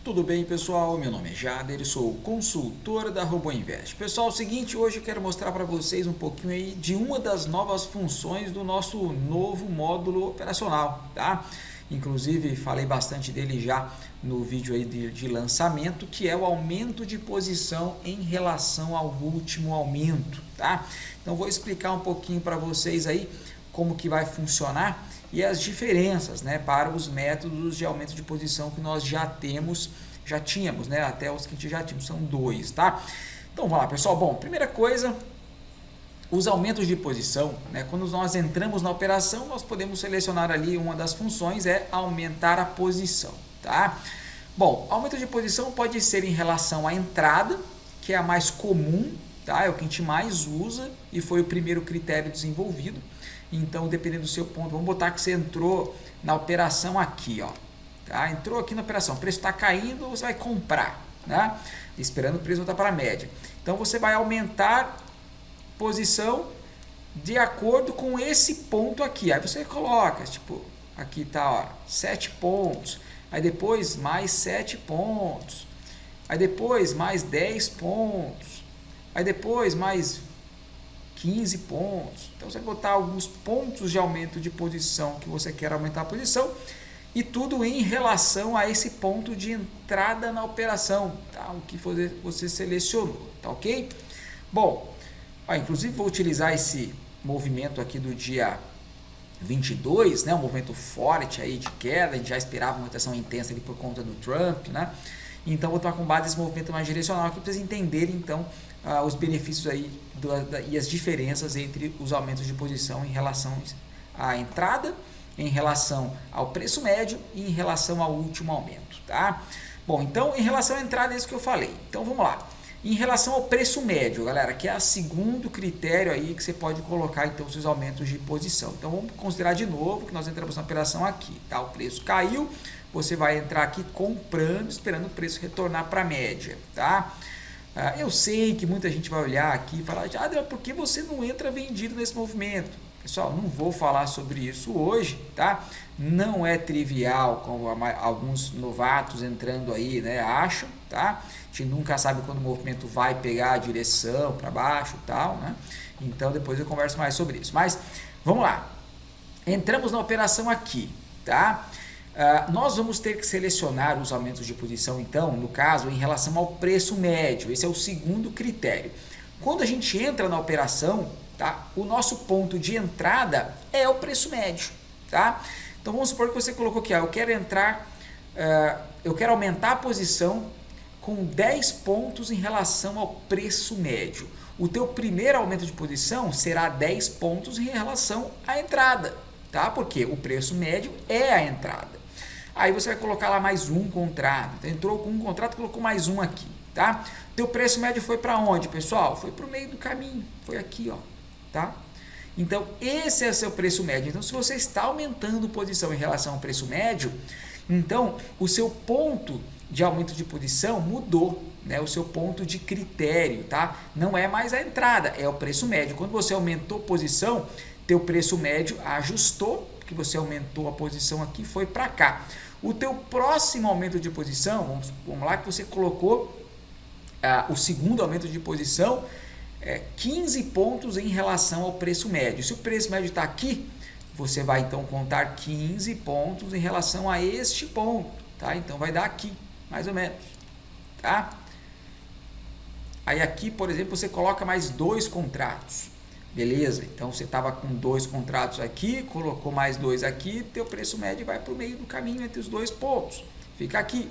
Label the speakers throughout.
Speaker 1: Tudo bem, pessoal? Meu nome é Jader, sou consultor da RoboInvest. Pessoal, é o seguinte, hoje eu quero mostrar para vocês um pouquinho aí de uma das novas funções do nosso novo módulo operacional, tá? Inclusive, falei bastante dele já no vídeo aí de lançamento, que é o aumento de posição em relação ao último aumento, tá? Então, vou explicar um pouquinho para vocês aí como que vai funcionar e as diferenças, né, para os métodos de aumento de posição que nós já tínhamos, né, até os que a gente já tínhamos, são dois, tá? Então vamos lá, pessoal. Bom, primeira coisa, os aumentos de posição, né, quando nós entramos na operação, nós podemos selecionar ali uma das funções é aumentar a posição, tá? Bom, aumento de posição pode ser em relação à entrada, que é a mais comum, tá? É o que a gente mais usa e foi o primeiro critério desenvolvido. Então, dependendo do seu ponto, vamos botar que você entrou na operação aqui, ó, tá? Entrou aqui na operação, o preço está caindo, você vai comprar, né? Esperando o preço voltar para a média. Então, você vai aumentar posição de acordo com esse ponto aqui. Aí você coloca, tipo, aqui tá, ó, 7 pontos, aí depois mais 7 pontos, aí depois mais 10 pontos, aí depois mais 15 pontos. Então você vai botar alguns pontos de aumento de posição que você quer aumentar a posição e tudo em relação a esse ponto de entrada na operação, tá? O que você selecionou, tá ok? Bom, ó, inclusive vou utilizar esse movimento aqui do dia 22, né? Um movimento forte aí de queda, a gente já esperava uma rotação intensa ali por conta do Trump, né? Então vou tomar com base nesse movimento mais direcional aqui para vocês entenderem então os benefícios aí e as diferenças entre os aumentos de posição em relação à entrada, em relação ao preço médio e em relação ao último aumento, tá? Bom, então em relação à entrada é isso que eu falei. Então vamos lá. Em relação ao preço médio, galera, que é o segundo critério aí que você pode colocar então os seus aumentos de posição. Então vamos considerar de novo que nós entramos na operação aqui, tá? O preço caiu, você vai entrar aqui comprando, esperando o preço retornar para a média, tá? Eu sei que muita gente vai olhar aqui e falar, Adriano, por que você não entra vendido nesse movimento? Pessoal, não vou falar sobre isso hoje, tá? Não é trivial, como alguns novatos entrando aí, né, acham, tá? A gente nunca sabe quando o movimento vai pegar a direção para baixo e tal, né? Então depois eu converso mais sobre isso. Mas vamos lá. Entramos na operação aqui, tá? Nós vamos ter que selecionar os aumentos de posição, então, no caso, em relação ao preço médio. Esse é o segundo critério. Quando a gente entra na operação, tá? O nosso ponto de entrada é o preço médio, tá? Então vamos supor que você colocou aqui, ó, eu quero aumentar a posição com 10 pontos em relação ao preço médio. O teu primeiro aumento de posição será 10 pontos em relação à entrada, tá? Porque o preço médio é a entrada. Aí você vai colocar lá mais um contrato. Então, entrou com um contrato, colocou mais um aqui, tá? Teu preço médio foi para onde, pessoal? Foi para o meio do caminho, foi aqui, ó, tá? Então, esse é o seu preço médio. Então, se você está aumentando posição em relação ao preço médio, então, o seu ponto de aumento de posição mudou, né? O seu ponto de critério, tá? Não é mais a entrada, é o preço médio. Quando você aumentou posição, teu preço médio ajustou, que você aumentou a posição aqui, foi para cá. O teu próximo aumento de posição, vamos lá que você colocou o segundo aumento de posição, 15 pontos em relação ao preço médio. Se o preço médio está aqui, você vai então contar 15 pontos em relação a este ponto, tá? Então vai dar aqui, mais ou menos, tá? Aí aqui, por exemplo, você coloca mais 2 contratos. Beleza, então você estava com 2 contratos aqui, colocou mais 2 aqui, teu preço médio vai para o meio do caminho entre os 2 pontos. Fica aqui,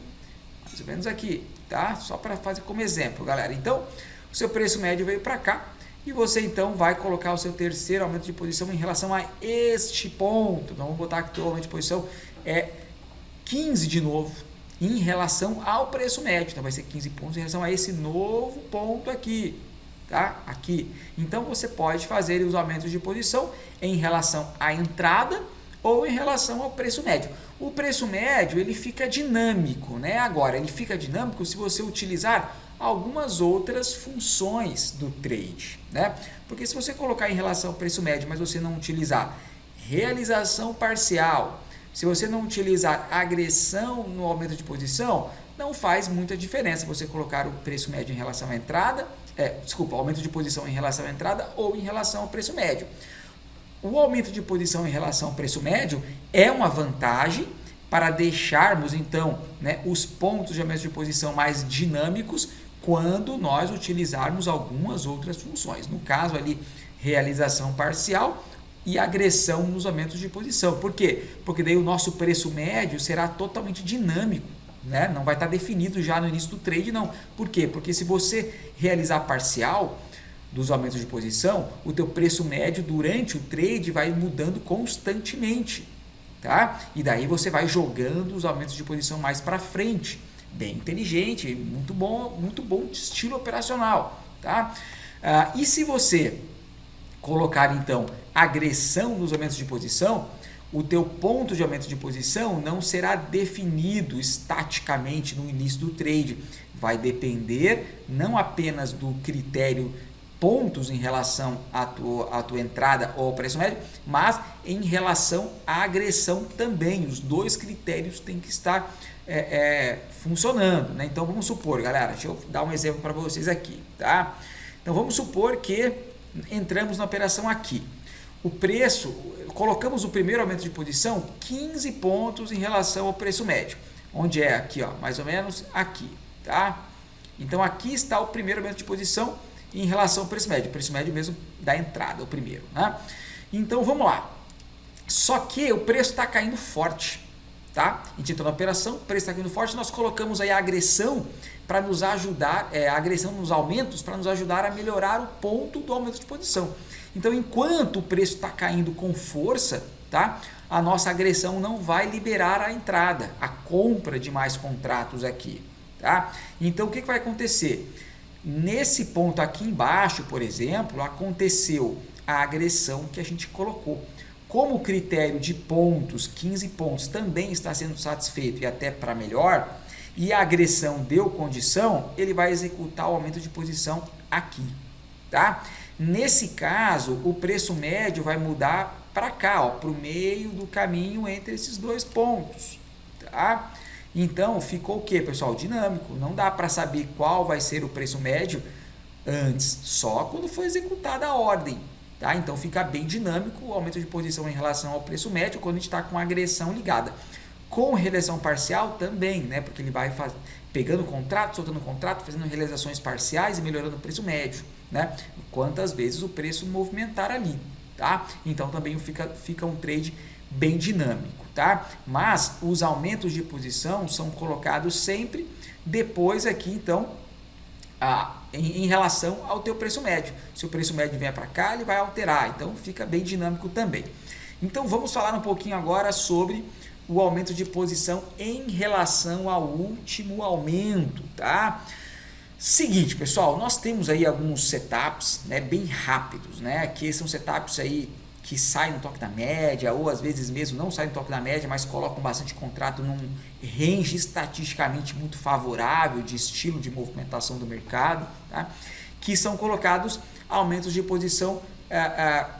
Speaker 1: mais ou menos aqui, tá? Só para fazer como exemplo, galera. Então, o seu preço médio veio para cá e você então vai colocar o seu terceiro aumento de posição em relação a este ponto. Então, vamos botar que o aumento de posição é 15 de novo em relação ao preço médio. Então, vai ser 15 pontos em relação a esse novo ponto aqui. Tá? Aqui. Então você pode fazer os aumentos de posição em relação à entrada ou em relação ao preço médio. O preço médio ele fica dinâmico, né? Agora ele fica dinâmico se você utilizar algumas outras funções do trade, né? Porque se você colocar em relação ao preço médio, mas você não utilizar realização parcial, Se você não utilizar agressão no aumento de posição, não faz muita diferença você colocar o preço médio em relação à entrada, aumento de posição em relação à entrada ou em relação ao preço médio. O aumento de posição em relação ao preço médio é uma vantagem para deixarmos, então, né, os pontos de aumento de posição mais dinâmicos quando nós utilizarmos algumas outras funções. No caso ali, realização parcial e agressão nos aumentos de posição. Por quê? Porque daí o nosso preço médio será totalmente dinâmico, né? Não vai estar definido já no início do trade, não. Por quê? Porque se você realizar parcial dos aumentos de posição, o teu preço médio durante o trade vai mudando constantemente, tá? E daí você vai jogando os aumentos de posição mais para frente. Bem inteligente, muito bom estilo operacional, tá? E se você colocar então agressão nos aumentos de posição, o teu ponto de aumento de posição não será definido estaticamente no início do trade. Vai depender não apenas do critério pontos em relação à tua entrada ou ao preço médio, mas em relação à agressão também. Os dois critérios têm que estar funcionando, né? Então vamos supor, galera, deixa eu dar um exemplo para vocês aqui, tá? Então vamos supor que entramos na operação aqui. O preço, colocamos o primeiro aumento de posição 15 pontos em relação ao preço médio, onde é aqui, ó, mais ou menos aqui, tá? Então aqui está o primeiro aumento de posição em relação ao preço médio mesmo da entrada, o primeiro, né? Então vamos lá. Só que o preço está caindo forte, tá? A gente entrou na operação, o preço está caindo forte, nós colocamos aí a agressão para nos ajudar, a agressão nos aumentos para nos ajudar a melhorar o ponto do aumento de posição. Então, enquanto o preço está caindo com força, tá? A nossa agressão não vai liberar a entrada, a compra de mais contratos aqui, tá? Então, o que vai acontecer? Nesse ponto aqui embaixo, por exemplo, aconteceu a agressão que a gente colocou. Como o critério de pontos, 15 pontos, também está sendo satisfeito e até para melhor, e a agressão deu condição, ele vai executar o aumento de posição aqui, tá? Nesse caso, o preço médio vai mudar para cá, para o meio do caminho entre esses dois pontos, tá? Então, ficou o que, pessoal? Dinâmico. Não dá para saber qual vai ser o preço médio antes, só quando for executada a ordem, tá? Então, fica bem dinâmico o aumento de posição em relação ao preço médio quando a gente está com a agressão ligada. Com realização parcial também, né? Porque ele vai pegando contrato, soltando contrato, fazendo realizações parciais e melhorando o preço médio, né? Quantas vezes o preço movimentar ali, tá? Então também fica um trade bem dinâmico, tá? Mas os aumentos de posição são colocados sempre depois aqui, então, em relação ao teu preço médio. Se o preço médio vier para cá, ele vai alterar, então fica bem dinâmico também. Então vamos falar um pouquinho agora sobre o aumento de posição em relação ao último aumento, tá? Seguinte, pessoal, nós temos aí alguns setups, né, bem rápidos, né? Que são setups aí que saem no toque da média, ou às vezes mesmo não saem no toque da média, mas colocam bastante contrato num range estatisticamente muito favorável de estilo de movimentação do mercado, tá? Que são colocados aumentos de posição,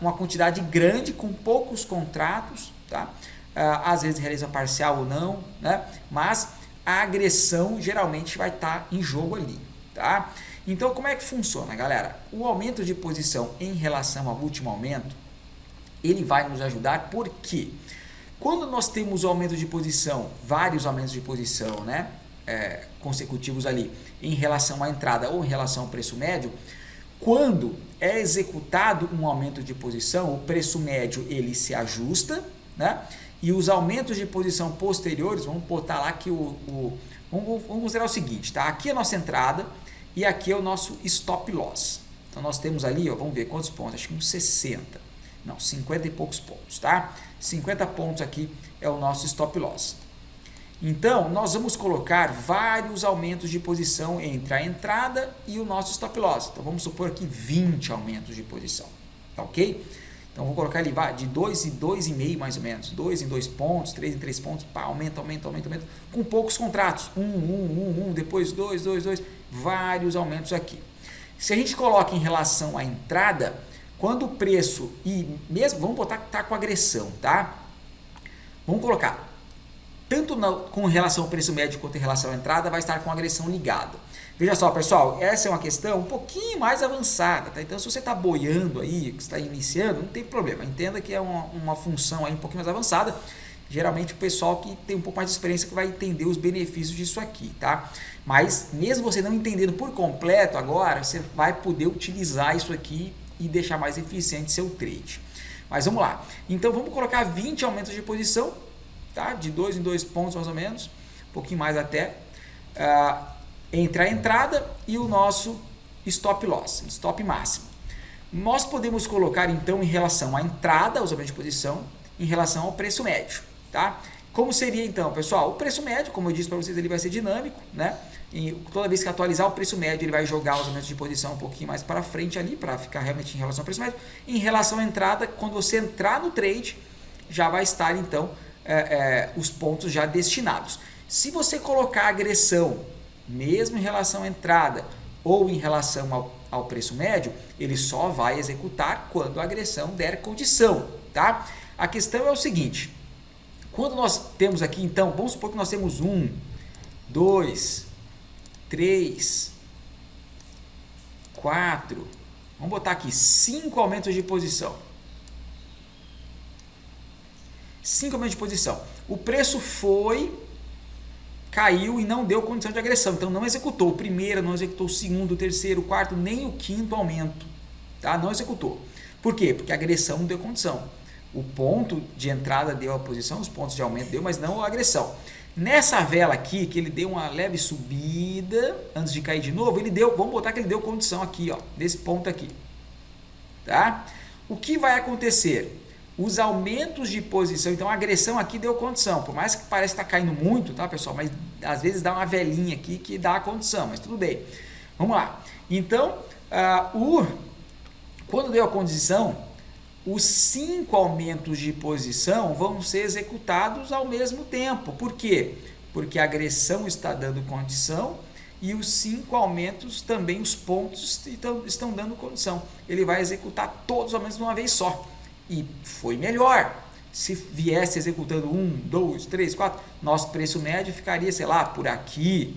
Speaker 1: uma quantidade grande com poucos contratos, tá? Às vezes realiza parcial ou não, né? Mas a agressão geralmente vai estar em jogo ali, tá? Então, como é que funciona, galera? O aumento de posição em relação ao último aumento, ele vai nos ajudar porque quando nós temos o aumento de posição, vários aumentos de posição, né? Consecutivos ali em relação à entrada ou em relação ao preço médio, quando é executado um aumento de posição, o preço médio ele se ajusta, né? E os aumentos de posição posteriores, vamos botar lá que vamos considerar o seguinte, tá? Aqui é a nossa entrada e aqui é o nosso stop loss. Então nós temos ali, ó, vamos ver quantos pontos, acho que uns 60, não, 50 e poucos pontos, tá? 50 pontos aqui é o nosso stop loss. Então, nós vamos colocar vários aumentos de posição entre a entrada e o nosso stop loss. Então, vamos supor aqui 20 aumentos de posição, tá ok? Então, vou colocar ali de 2 em 2,5 mais ou menos, 2 em 2 pontos, 3 em 3 pontos, pá, aumenta, com poucos contratos, depois 2, vários aumentos aqui. Se a gente coloca em relação à entrada, quando o preço, e mesmo, vamos botar que está com agressão, tá? Vamos colocar tanto com relação ao preço médio quanto em relação à entrada, vai estar com a agressão ligada. Veja só, pessoal, essa é uma questão um pouquinho mais avançada, tá? Então, se você está boiando aí, que está iniciando, não tem problema. Entenda que é uma função aí um pouquinho mais avançada. Geralmente, o pessoal que tem um pouco mais de experiência que vai entender os benefícios disso aqui, tá? Mas, mesmo você não entendendo por completo agora, você vai poder utilizar isso aqui e deixar mais eficiente seu trade. Mas vamos lá. Então, vamos colocar 20 aumentos de posição, tá? De 2 em 2 pontos, mais ou menos. Um pouquinho mais até. Entre a entrada e o nosso stop loss, stop máximo. Nós podemos colocar então em relação à entrada, os aumentos de posição, em relação ao preço médio, tá? Como seria então, pessoal? O preço médio, como eu disse para vocês, ele vai ser dinâmico, né? E toda vez que atualizar o preço médio, ele vai jogar os aumentos de posição um pouquinho mais para frente ali, para ficar realmente em relação ao preço médio. Em relação à entrada, quando você entrar no trade, já vai estar então os pontos já destinados. Se você colocar agressão mesmo em relação à entrada ou em relação ao preço médio, ele só vai executar quando a agressão der condição, tá? A questão é o seguinte, quando nós temos aqui, então, vamos supor que nós temos 1, 2, 3, 4, vamos botar aqui 5 aumentos de posição. 5 aumentos de posição. O preço caiu e não deu condição de agressão, então não executou o primeiro, não executou o segundo, o terceiro, o quarto, nem o quinto aumento, tá? Não executou. Por quê? Porque a agressão não deu condição. O ponto de entrada deu a posição, os pontos de aumento deu, mas não a agressão. Nessa vela aqui, que ele deu uma leve subida, antes de cair de novo, ele deu, vamos botar que ele deu condição aqui, ó, nesse ponto aqui, tá? O que vai acontecer? Os aumentos de posição, então a agressão aqui deu condição, por mais que pareça estar caindo muito, tá, pessoal? Mas às vezes dá uma velinha aqui que dá a condição, mas tudo bem. Vamos lá. Então, quando deu a condição, os 5 aumentos de posição vão ser executados ao mesmo tempo. Por quê? Porque a agressão está dando condição e os 5 aumentos também, os pontos estão dando condição. Ele vai executar todos os aumentos de uma vez só. E foi melhor. Se viesse executando 1, 2, 3, 4, nosso preço médio ficaria, sei lá, por aqui.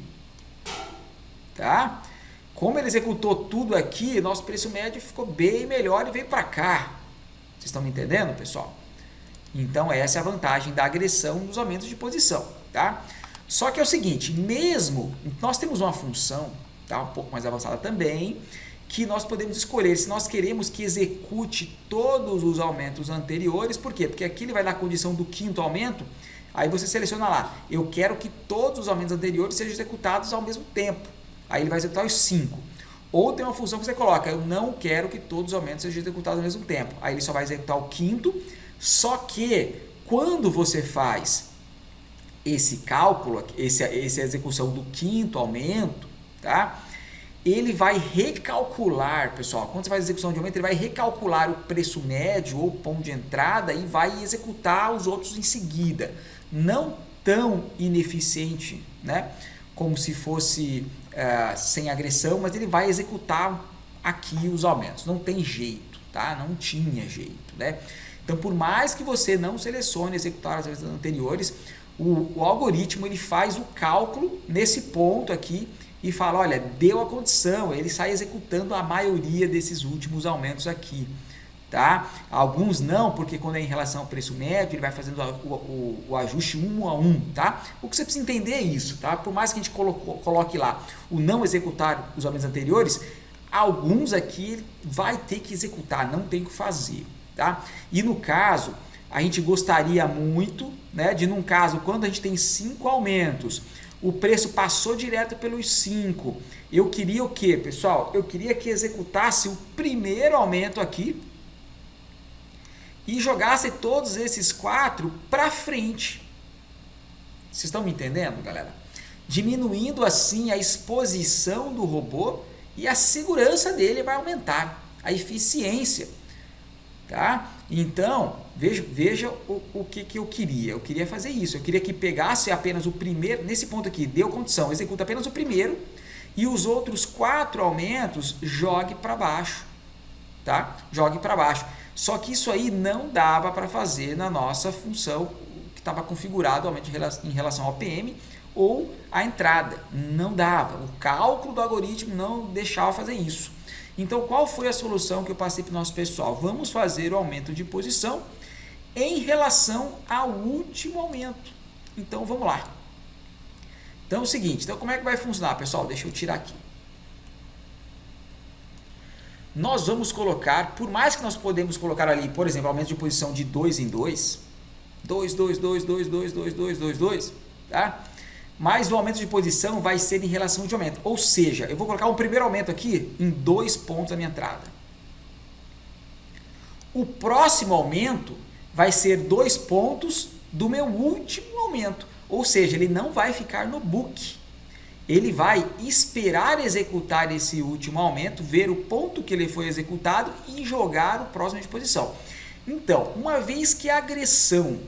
Speaker 1: Tá? Como ele executou tudo aqui, nosso preço médio ficou bem melhor e veio para cá. Vocês estão me entendendo, pessoal? Então, essa é a vantagem da agressão dos aumentos de posição. Tá? Só que é o seguinte, mesmo nós temos uma função, tá, um pouco mais avançada também, que nós podemos escolher se nós queremos que execute todos os aumentos anteriores. Por quê? Porque aqui ele vai dar a condição do quinto aumento, aí você seleciona lá, eu quero que todos os aumentos anteriores sejam executados ao mesmo tempo. Aí ele vai executar os 5. Ou tem uma função que você coloca, eu não quero que todos os aumentos sejam executados ao mesmo tempo. Aí ele só vai executar o quinto, só que quando você faz esse cálculo, essa execução do quinto aumento, tá? Ele vai recalcular, pessoal, quando você faz a execução de aumento, ele vai recalcular o preço médio ou ponto de entrada e vai executar os outros em seguida. Não tão ineficiente, né, como se fosse sem agressão, mas ele vai executar aqui os aumentos. Não tem jeito, tá? Não tinha jeito, né? Então, por mais que você não selecione executar as vezes anteriores, o algoritmo ele faz o cálculo nesse ponto aqui e fala, olha, deu a condição, ele sai executando a maioria desses últimos aumentos aqui, tá? Alguns não, porque quando é em relação ao preço médio, ele vai fazendo o ajuste 1 a 1, tá? O que você precisa entender é isso, tá? Por mais que a gente coloque lá o não executar os aumentos anteriores, alguns aqui ele vai ter que executar, não tem o que fazer, tá? E no caso, a gente gostaria muito, né, de num caso, quando a gente tem 5 aumentos, o preço passou direto pelos 5. Eu queria o quê, pessoal? Eu queria que executasse o primeiro aumento aqui e jogasse todos esses 4 para frente. Vocês estão me entendendo, galera? Diminuindo assim a exposição do robô e a segurança dele vai aumentar, a eficiência. Tá? Então, veja o que eu queria. Eu queria fazer isso. Eu queria que pegasse apenas o primeiro, nesse ponto aqui, deu condição, executa apenas o primeiro e os outros 4 aumentos jogue para baixo. Tá? Jogue para baixo. Só que isso aí não dava para fazer na nossa função estava configurado aumento em relação ao PM ou a entrada. Não dava, o cálculo do algoritmo não deixava fazer isso. Então, qual foi a solução que eu passei para o nosso pessoal? Vamos fazer o aumento de posição em relação ao último aumento. Então, vamos lá. Então, é o seguinte, então como é que vai funcionar, pessoal? Deixa eu tirar aqui. Nós vamos colocar, por mais que nós podemos colocar ali, por exemplo, aumento de posição de 2 em 2, 2, 2, 2, 2, 2, 2, 2, 2, 2, tá? Mas o aumento de posição vai ser em relação de aumento. Ou seja, eu vou colocar um primeiro aumento aqui em 2 pontos da minha entrada. O próximo aumento vai ser 2 pontos do meu último aumento. Ou seja, ele não vai ficar no book. Ele vai esperar executar esse último aumento, ver o ponto que ele foi executado e jogar o próximo de posição. Então, uma vez que a agressão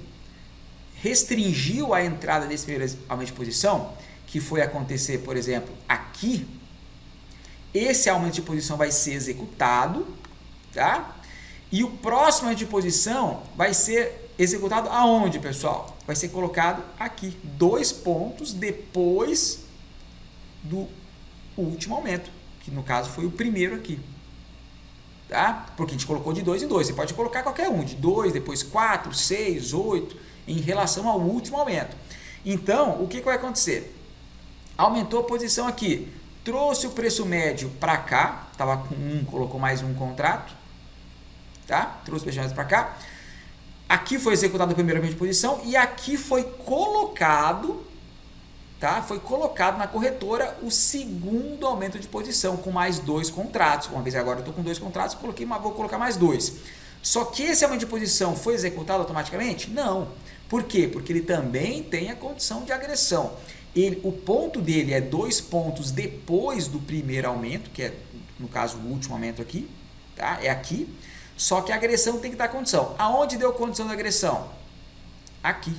Speaker 1: restringiu a entrada desse primeiro aumento de posição, que foi acontecer, por exemplo, aqui, esse aumento de posição vai ser executado, tá? E o próximo aumento de posição vai ser executado aonde, pessoal? Vai ser colocado aqui, 2 pontos depois do último aumento, que no caso foi o primeiro aqui. Tá? Porque a gente colocou de 2 em 2, você pode colocar qualquer um, de 2, depois 4, 6, 8, em relação ao último aumento. Então, o que vai acontecer? Aumentou a posição aqui, trouxe o preço médio para cá, estava com 1, colocou mais um contrato, tá? Trouxe o preço médio para cá. Aqui foi executado o primeiro aumento de posição e aqui foi colocado, tá? Foi colocado na corretora o segundo aumento de posição com mais 2 contratos. Uma vez agora eu estou com 2 contratos, vou colocar mais 2. Só que esse aumento de posição foi executado automaticamente? Não. Por quê? Porque ele também tem a condição de agressão. O ponto dele é 2 pontos depois do primeiro aumento, que é, no caso, o último aumento aqui, tá? É aqui. Só que a agressão tem que dar condição. Aonde deu condição da agressão? Aqui.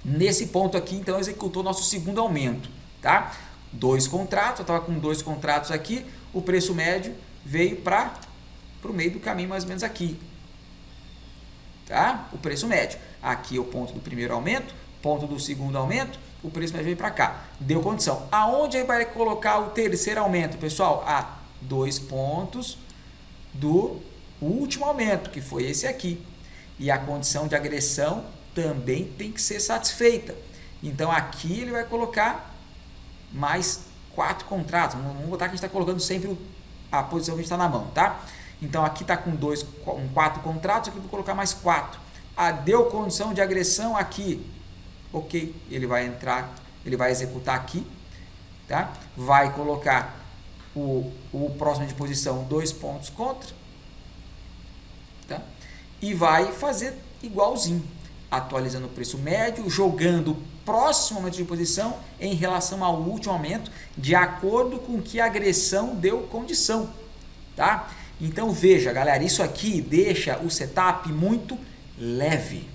Speaker 1: Nesse ponto aqui, então, executou nosso segundo aumento, tá? 2 contratos, eu estava com 2 contratos aqui, o preço médio veio para o meio do caminho, mais ou menos aqui, tá? O preço médio. Aqui é o ponto do primeiro aumento, ponto do segundo aumento, o preço médio veio para cá. Deu condição. Aonde ele vai colocar o terceiro aumento, pessoal? A 2 pontos do último aumento, que foi esse aqui. E a condição de agressão também tem que ser satisfeita. Então, aqui ele vai colocar mais 4 contratos. Vamos botar que a gente está colocando sempre a posição que a gente está na mão, tá? Então, aqui está com 4 contratos, aqui eu vou colocar mais 4. Deu condição de agressão aqui. Ok, ele vai entrar, ele vai executar aqui, tá? Vai colocar o próximo de posição 2 pontos contra, tá? E vai fazer igualzinho, atualizando o preço médio, jogando o próximo aumento de posição em relação ao último aumento, de acordo com que a agressão deu condição, tá? Então veja, galera, isso aqui deixa o setup muito leve,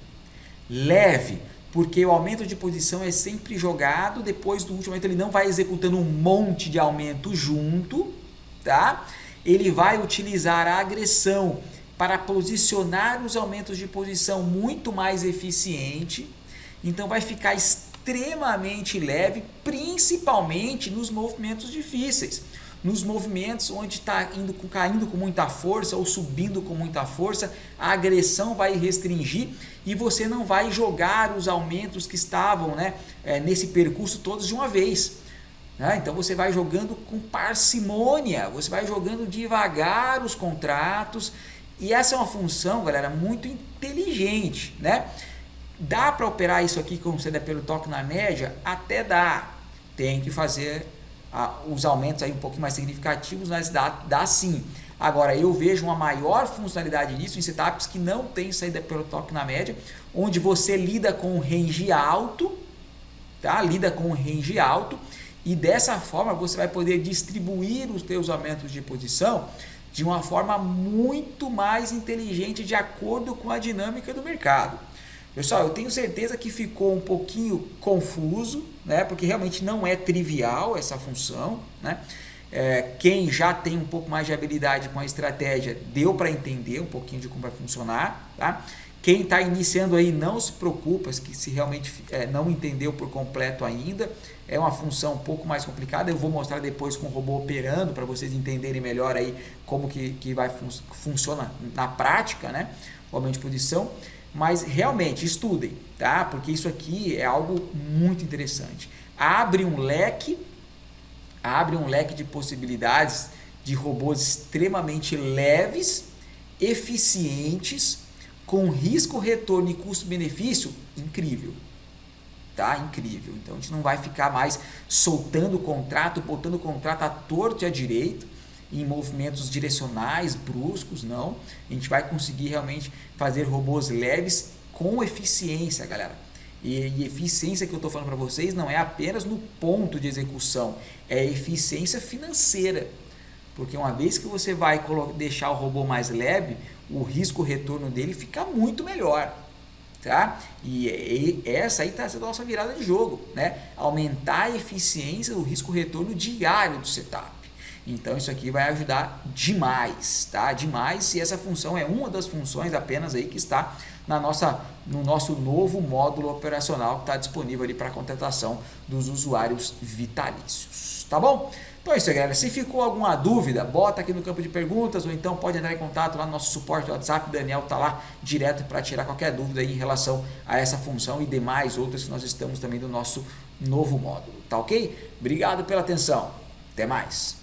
Speaker 1: porque o aumento de posição é sempre jogado depois do último aumento, ele não vai executando um monte de aumento junto, tá? Ele vai utilizar a agressão para posicionar os aumentos de posição muito mais eficiente, então vai ficar extremamente leve, principalmente nos movimentos difíceis, nos movimentos onde está caindo com muita força ou subindo com muita força, a agressão vai restringir e você não vai jogar os aumentos que estavam, né, nesse percurso todos de uma vez. Então você vai jogando com parcimônia, você vai jogando devagar os contratos, e essa é uma função, galera, muito inteligente, né? Dá para operar isso aqui como você der pelo toque na média? Até dá, tem que fazer os aumentos aí um pouquinho mais significativos, mas dá sim. Agora, eu vejo uma maior funcionalidade nisso em setups que não tem saída pelo toque na média, onde você lida com o range alto, tá? Lida com o range alto, e dessa forma você vai poder distribuir os teus aumentos de posição de uma forma muito mais inteligente, de acordo com a dinâmica do mercado. Pessoal, eu tenho certeza que ficou um pouquinho confuso, né? Porque realmente não é trivial essa função, né? Quem já tem um pouco mais de habilidade com a estratégia, deu para entender um pouquinho de como vai funcionar, tá? Quem está iniciando aí, não se preocupa, que se realmente não entendeu por completo ainda, é uma função um pouco mais complicada. Eu vou mostrar depois com o robô operando para vocês entenderem melhor aí como que funciona na prática, né? O aumento de posição. Mas realmente estudem, tá? Porque isso aqui é algo muito interessante. Abre um leque de possibilidades de robôs extremamente leves, eficientes, com risco, retorno e custo-benefício incrível. Tá? Incrível. Então a gente não vai ficar mais soltando o contrato, botando o contrato à torto e à direito, em movimentos direcionais, bruscos, não. A gente vai conseguir realmente fazer robôs leves com eficiência, galera. E eficiência que eu estou falando para vocês não é apenas no ponto de execução, é eficiência financeira. Porque uma vez que você vai deixar o robô mais leve, o risco-retorno dele fica muito melhor. Tá? E essa aí está sendo a nossa virada de jogo, né? Aumentar a eficiência do risco-retorno diário do setup. Então isso aqui vai ajudar demais, tá? Demais, e essa função é uma das funções apenas aí que está no nosso novo módulo operacional que está disponível ali para contratação dos usuários vitalícios, tá bom? Então é isso aí, galera. Se ficou alguma dúvida, bota aqui no campo de perguntas, ou então pode entrar em contato lá no nosso suporte do WhatsApp. O Daniel está lá direto para tirar qualquer dúvida aí em relação a essa função e demais outras que nós estamos também no nosso novo módulo, tá ok? Obrigado pela atenção. Até mais.